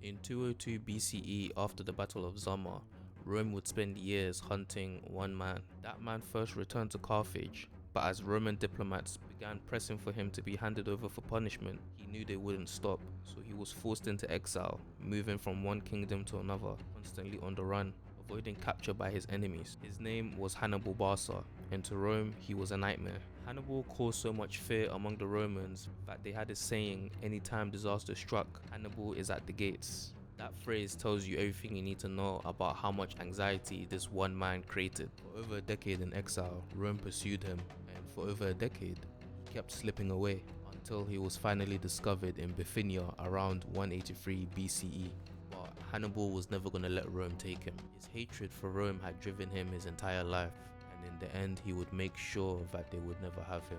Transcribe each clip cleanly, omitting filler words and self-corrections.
In 202 BCE, after the Battle of Zama, Rome would spend years hunting one man. That man first returned to Carthage, but as Roman diplomats began pressing for him to be handed over for punishment, he knew they wouldn't stop, so he was forced into exile, moving from one kingdom to another, constantly on the run, avoiding capture by his enemies. His name was Hannibal Barca, and to Rome, he was a nightmare. Hannibal caused so much fear among the Romans that they had a saying, anytime disaster struck, Hannibal is at the gates. That phrase tells you everything you need to know about how much anxiety this one man created. For over a decade in exile, Rome pursued him, and for over a decade, he kept slipping away until he was finally discovered in Bithynia around 183 BCE. But Hannibal was never going to let Rome take him. His hatred for Rome had driven him his entire life, and in the end, he would make sure that they would never have him.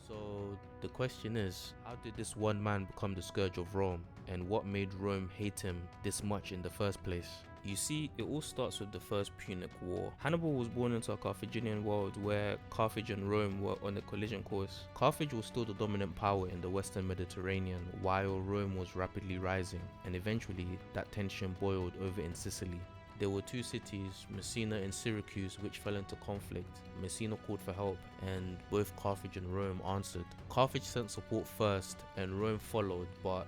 So the question is, how did this one man become the scourge of Rome, and what made Rome hate him this much in the first place? You see, it all starts with the First Punic War. Hannibal was born into a Carthaginian world where Carthage and Rome were on a collision course. Carthage was still the dominant power in the Western Mediterranean, while Rome was rapidly rising, and eventually that tension boiled over in Sicily. There were two cities, Messina and Syracuse, which fell into conflict. Messina called for help, and both Carthage and Rome answered. Carthage sent support first, and Rome followed, but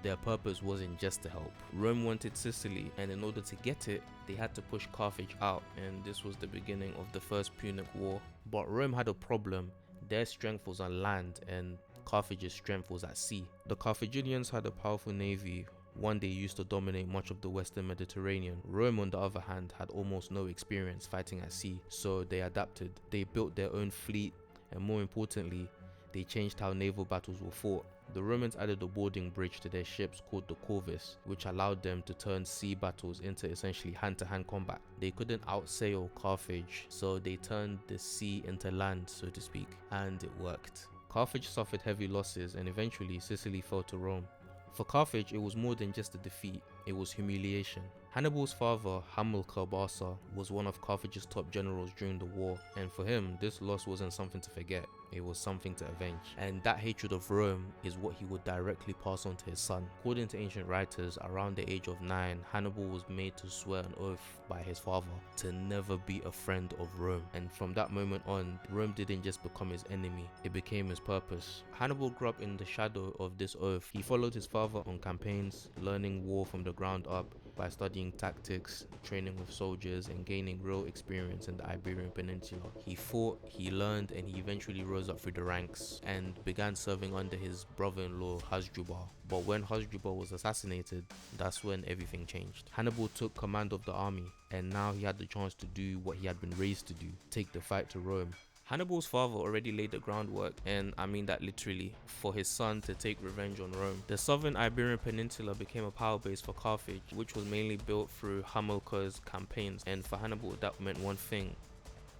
their purpose wasn't just to help. Rome wanted Sicily, and in order to get it, they had to push Carthage out, and this was the beginning of the First Punic War. But Rome had a problem. Their strength was on land, and Carthage's strength was at sea. The Carthaginians had a powerful navy, one they used to dominate much of the Western Mediterranean. Rome, on the other hand, had almost no experience fighting at sea, so they adapted. They built their own fleet, and more importantly, they changed how naval battles were fought. The Romans added a boarding bridge to their ships called the corvus, which allowed them to turn sea battles into essentially hand-to-hand combat. They couldn't outsail Carthage, so they turned the sea into land, so to speak, and it worked. Carthage suffered heavy losses, and eventually Sicily fell to Rome. For Carthage, it was more than just a defeat, it was humiliation. Hannibal's father, Hamilcar Barca, was one of Carthage's top generals during the war, and for him, this loss wasn't something to forget, it was something to avenge. And that hatred of Rome is what he would directly pass on to his son. According to ancient writers, around the age of 9, Hannibal was made to swear an oath by his father to never be a friend of Rome. And from that moment on, Rome didn't just become his enemy, it became his purpose. Hannibal grew up in the shadow of this oath. He followed his father on campaigns, learning war from the ground up by studying tactics, training with soldiers, and gaining real experience in the Iberian Peninsula. He fought, he learned, and he eventually rose up through the ranks and began serving under his brother-in-law Hasdrubal. But when Hasdrubal was assassinated, that's when everything changed. Hannibal took command of the army, and now he had the chance to do what he had been raised to do, take the fight to Rome. Hannibal's father already laid the groundwork, and I mean that literally, for his son to take revenge on Rome. The southern Iberian Peninsula became a power base for Carthage, which was mainly built through Hamilcar's campaigns, and for Hannibal that meant one thing: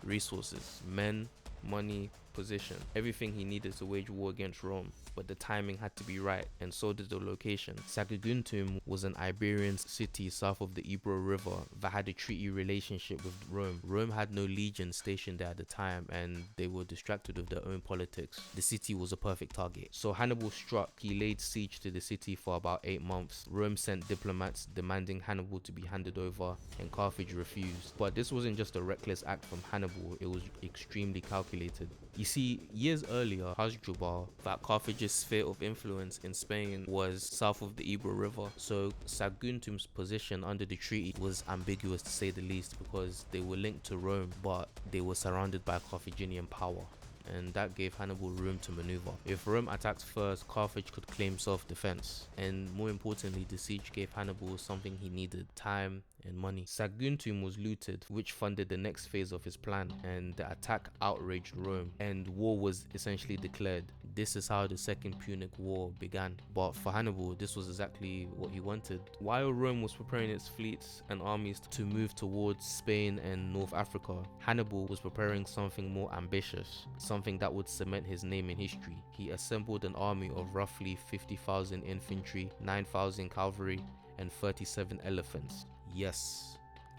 resources, men, money, position, everything he needed to wage war against Rome. But the timing had to be right, and so did the location. Saguntum was an Iberian city south of the Ebro River that had a treaty relationship with Rome. Rome had no legions stationed there at the time, and they were distracted with their own politics. The city was a perfect target. So Hannibal struck. He laid siege to the city for about 8 months. Rome sent diplomats demanding Hannibal to be handed over, and Carthage refused. But this wasn't just a reckless act from Hannibal, it was extremely calculated. You see, years earlier, Hasdrubal, that Carthage's sphere of influence in Spain, was south of the Ebro River, so Saguntum's position under the treaty was ambiguous to say the least, because they were linked to Rome, but they were surrounded by Carthaginian power, and that gave Hannibal room to maneuver. If Rome attacked first, Carthage could claim self-defense, and more importantly, the siege gave Hannibal something he needed: time and money. Saguntum was looted, which funded the next phase of his plan, and the attack outraged Rome, and war was essentially declared. This is how the Second Punic War began. But for Hannibal, this was exactly what he wanted. While Rome was preparing its fleets and armies to move towards Spain and North Africa, Hannibal was preparing something more ambitious, something that would cement his name in history. He assembled an army of roughly 50,000 infantry, 9,000 cavalry, and 37 elephants. Yes,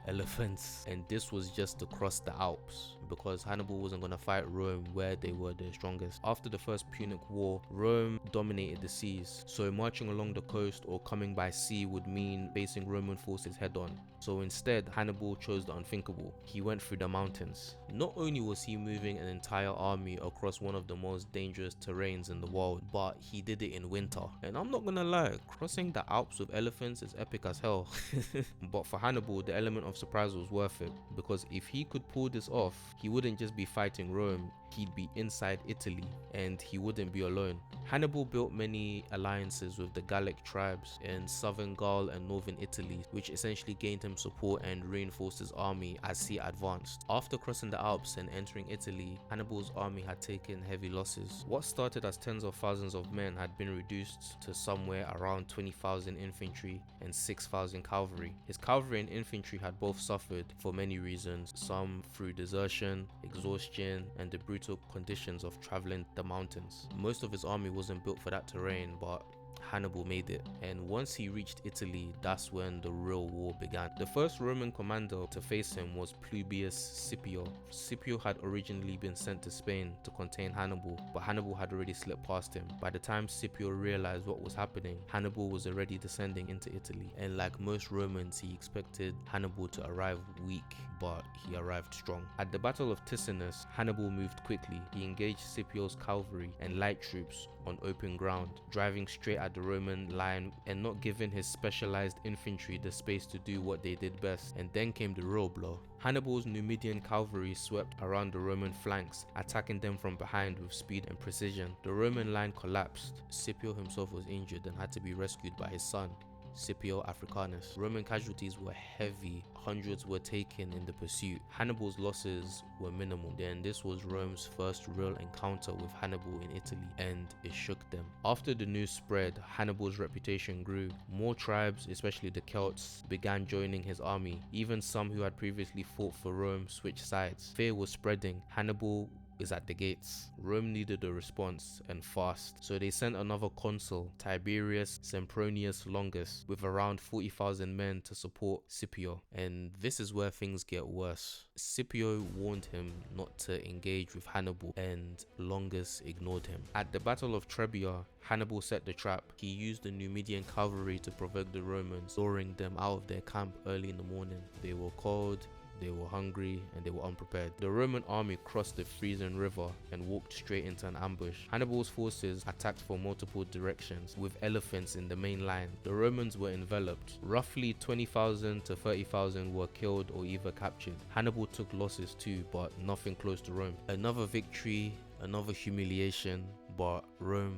elephants, and this was just to cross the Alps because Hannibal wasn't going to fight Rome where they were the strongest. After the First Punic War, Rome dominated the seas, so marching along the coast or coming by sea would mean facing Roman forces head on. So instead, Hannibal chose the unthinkable. He went through the mountains. Not only was he moving an entire army across one of the most dangerous terrains in the world, but he did it in winter. And I'm not gonna lie, crossing the Alps with elephants is epic as hell. But for Hannibal, the element of surprise was worth it, because if he could pull this off, he wouldn't just be fighting Rome, he'd be inside Italy, and he wouldn't be alone. Hannibal built many alliances with the Gallic tribes in southern Gaul and northern Italy, which essentially gained him support and reinforced his army as he advanced. After crossing the Alps and entering Italy, Hannibal's army had taken heavy losses. What started as tens of thousands of men had been reduced to somewhere around 20,000 infantry and 6,000 cavalry. His cavalry and infantry had both suffered for many reasons, some through desertion, exhaustion, and the brutal conditions of traveling the mountains. Most of his army wasn't built for that terrain, but Hannibal made it, and once he reached Italy, that's when the real war began. The first Roman commander to face him was Publius Scipio. Scipio had originally been sent to Spain to contain Hannibal, but Hannibal had already slipped past him. By the time Scipio realized what was happening, Hannibal was already descending into Italy, and like most Romans, he expected Hannibal to arrive weak, but he arrived strong. At the Battle of Ticinus, Hannibal moved quickly. He engaged Scipio's cavalry and light troops on open ground, driving straight at the Roman line and not giving his specialized infantry the space to do what they did best. And then came the real blow. Hannibal's Numidian cavalry swept around the Roman flanks, attacking them from behind with speed and precision. The Roman line collapsed. Scipio himself was injured and had to be rescued by his son, Scipio Africanus. Roman casualties were heavy, hundreds were taken in the pursuit. Hannibal's losses were minimal. Then this was Rome's first real encounter with Hannibal in Italy, and it shook them. After the news spread, Hannibal's reputation grew. More tribes, especially the Celts, began joining his army. Even some who had previously fought for Rome switched sides. Fear was spreading. Hannibal is at the gates. Rome needed a response, and fast, so they sent another consul, Tiberius Sempronius Longus, with around 40,000 men to support Scipio. And this is where things get worse. Scipio warned him not to engage with Hannibal, and Longus ignored him. At the Battle of Trebia, Hannibal set the trap. He used the Numidian cavalry to provoke the Romans, luring them out of their camp early in the morning. They were cold, they were hungry, and they were unprepared. The Roman army crossed the freezing river and walked straight into an ambush. Hannibal's forces attacked from multiple directions, with elephants in the main line. The Romans were enveloped. Roughly 20,000 to 30,000 were killed or either captured. Hannibal took losses too, but nothing close to Rome. Another victory, another humiliation, but Rome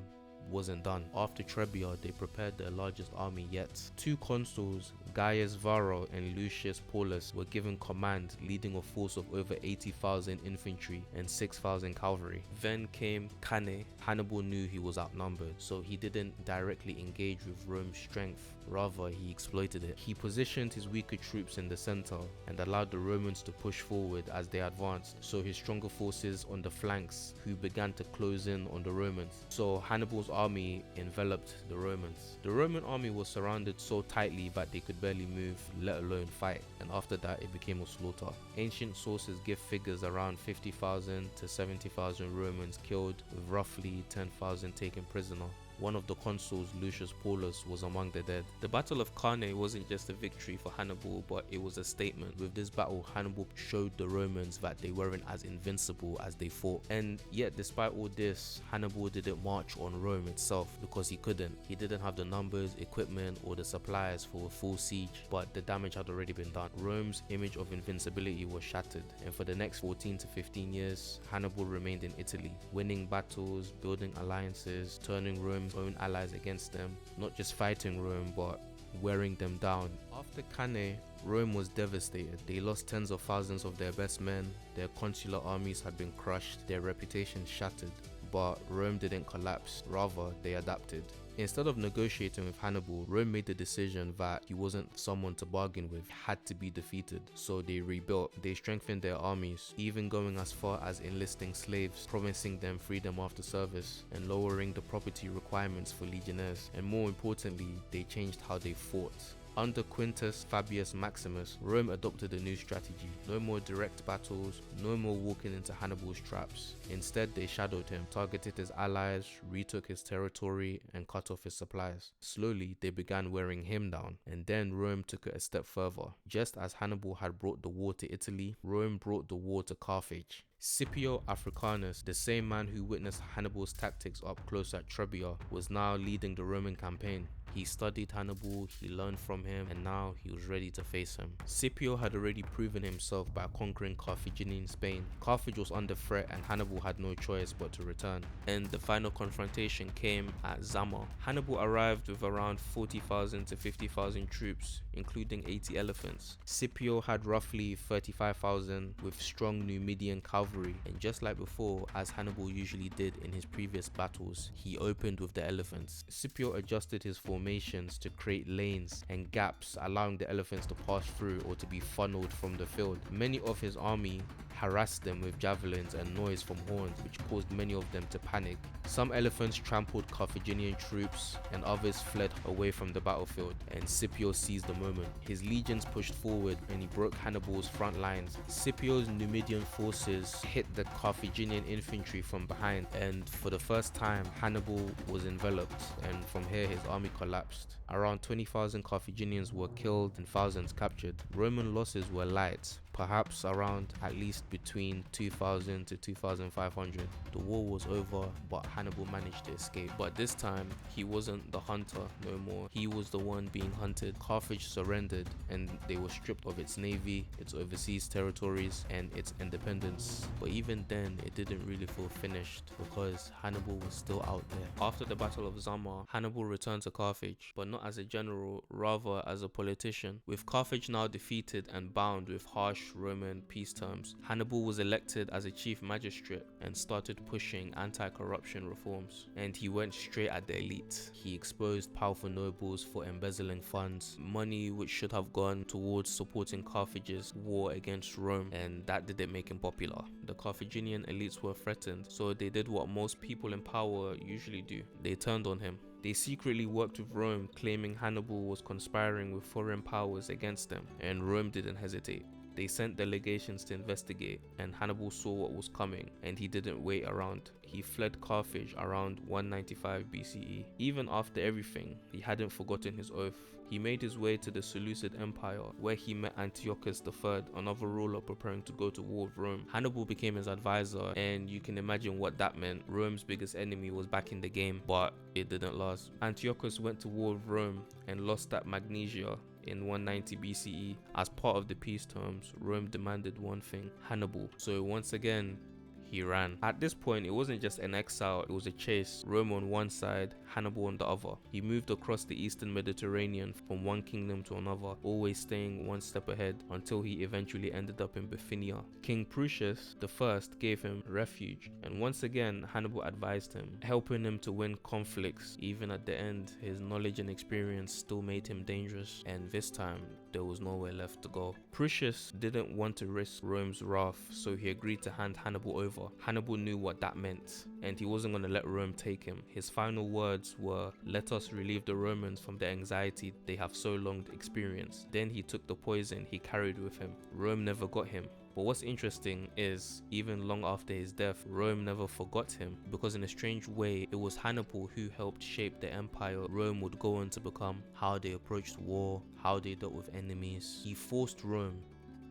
wasn't done. After Trebia, they prepared their largest army yet. Two consuls, Gaius Varro and Lucius Paulus, were given command, leading a force of over 80,000 infantry and 6,000 cavalry. Then came Cannae. Hannibal knew he was outnumbered, so he didn't directly engage with Rome's strength. Rather, he exploited it. He positioned his weaker troops in the center and allowed the Romans to push forward as they advanced, so his stronger forces on the flanks, who began to close in on the Romans. So Hannibal's army enveloped the Romans. The Roman army was surrounded so tightly that they could barely move, let alone fight, and after that it became a slaughter. Ancient sources give figures around 50,000 to 70,000 Romans killed, with roughly 10,000 taken prisoner. One of the consuls, Lucius Paulus, was among the dead. The Battle of Cannae wasn't just a victory for Hannibal, but it was a statement. With this battle, Hannibal showed the Romans that they weren't as invincible as they thought. And yet, despite all this, Hannibal didn't march on Rome itself because he couldn't. He didn't have the numbers, equipment, or the supplies for a full siege, but the damage had already been done. Rome's image of invincibility was shattered, and for the next 14 to 15 years, Hannibal remained in Italy, winning battles, building alliances, turning Rome's own allies against them, not just fighting Rome, but wearing them down. After Cannae, Rome was devastated. They lost tens of thousands of their best men, their consular armies had been crushed, their reputation shattered. But Rome didn't collapse, rather they adapted. Instead of negotiating with Hannibal, Rome made the decision that he wasn't someone to bargain with, had to be defeated. So they rebuilt, they strengthened their armies, even going as far as enlisting slaves, promising them freedom after service, and lowering the property requirements for legionnaires. And more importantly, they changed how they fought. Under Quintus Fabius Maximus, Rome adopted a new strategy. No more direct battles, no more walking into Hannibal's traps. Instead, they shadowed him, targeted his allies, retook his territory, and cut off his supplies. Slowly, they began wearing him down, and then Rome took it a step further. Just as Hannibal had brought the war to Italy, Rome brought the war to Carthage. Scipio Africanus, the same man who witnessed Hannibal's tactics up close at Trebia, was now leading the Roman campaign. He studied Hannibal, he learned from him, and now he was ready to face him. Scipio had already proven himself by conquering Carthaginian Spain. Carthage was under threat and Hannibal had no choice but to return. And the final confrontation came at Zama. Hannibal arrived with around 40,000 to 50,000 troops, including 80 elephants. Scipio had roughly 35,000 with strong Numidian cavalry, and just like before, as Hannibal usually did in his previous battles, he opened with the elephants. Scipio adjusted his formations to create lanes and gaps, allowing the elephants to pass through or to be funneled from the field. Many of his army harassed them with javelins and noise from horns, which caused many of them to panic. Some elephants trampled Carthaginian troops and others fled away from the battlefield, and Scipio seized the moment. His legions pushed forward and he broke Hannibal's front lines. Scipio's Numidian forces hit the Carthaginian infantry from behind, and for the first time Hannibal was enveloped, and from here his army collapsed. Around 20,000 Carthaginians were killed and thousands captured. Roman losses were light, perhaps around at least between 2,000 to 2,500. The war was over, but Hannibal managed to escape. But this time, he wasn't the hunter no more. He was the one being hunted. Carthage surrendered and they were stripped of its navy, its overseas territories, and its independence. But even then, it didn't really feel finished because Hannibal was still out there. After the Battle of Zama, Hannibal returned to Carthage, but not as a general, rather as a politician. With Carthage now defeated and bound with harsh Roman peace terms, Hannibal was elected as a chief magistrate and started pushing anti-corruption reforms. And he went straight at the elite. He exposed powerful nobles for embezzling funds, money which should have gone towards supporting Carthage's war against Rome, and that didn't make him popular. The Carthaginian elites were threatened, so they did what most people in power usually do. They turned on him. They secretly worked with Rome, claiming Hannibal was conspiring with foreign powers against them, and Rome didn't hesitate. They sent delegations to investigate, and Hannibal saw what was coming, and he didn't wait around. He fled Carthage around 195 BCE. Even after everything, he hadn't forgotten his oath. He made his way to the Seleucid Empire, where he met Antiochus III, another ruler preparing to go to war with Rome. Hannibal became his advisor, and you can imagine what that meant. Rome's biggest enemy was back in the game, but it didn't last. Antiochus went to war with Rome and lost at Magnesia in 190 BCE. As part of the peace terms, Rome demanded one thing: Hannibal. So once again, he ran. At this point, it wasn't just an exile, it was a chase. Rome on one side, Hannibal on the other. He moved across the eastern Mediterranean from one kingdom to another, always staying one step ahead until he eventually ended up in Bithynia. King Prusius I gave him refuge, and once again Hannibal advised him, helping him to win conflicts. Even at the end, his knowledge and experience still made him dangerous, and this time there was nowhere left to go. Prusius didn't want to risk Rome's wrath, so he agreed to hand Hannibal over. Hannibal knew what that meant, and he wasn't going to let Rome take him. His final words were, "Let us relieve the Romans from the anxiety they have so long experienced." Then he took the poison he carried with him. Rome never got him. But what's interesting is, even long after his death, Rome never forgot him, because in a strange way, it was Hannibal who helped shape the empire Rome would go on to become. How they approached war, how they dealt with enemies. He forced Rome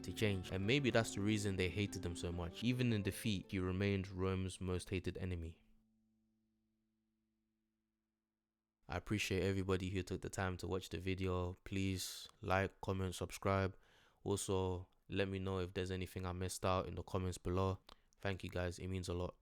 to change, and maybe that's the reason they hated him so much. Even in defeat, he remained Rome's most hated enemy. I appreciate everybody who took the time to watch the video. Please like, comment, subscribe. Also, let me know if there's anything I missed out in the comments below. Thank you guys, it means a lot.